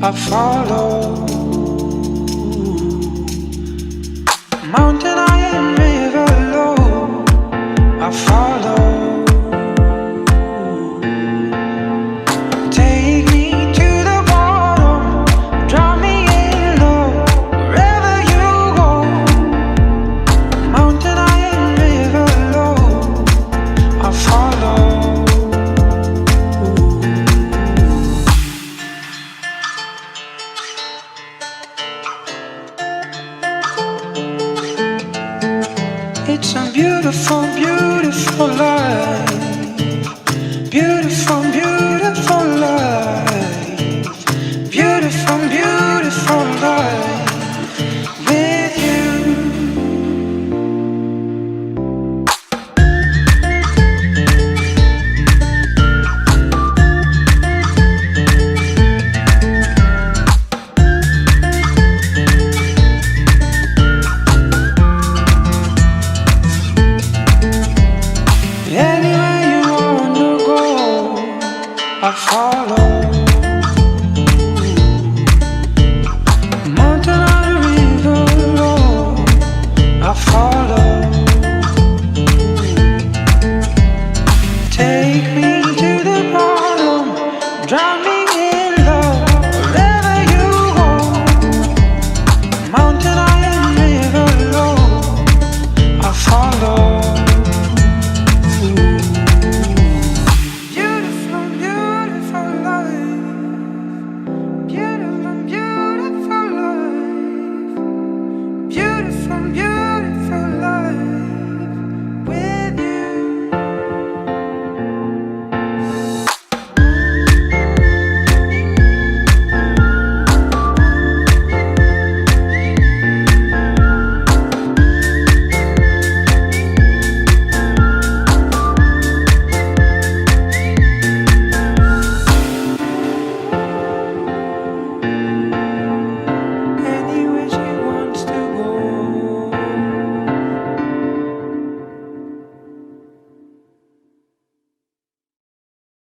I follow. Mountain high and river low, I follow. Take me to the bottom, drop me in low, wherever you go. Mountain high and river low, I follow. It's a beautiful, beautiful life. Beautiful, beautiful life. Beautiful, beautiful life.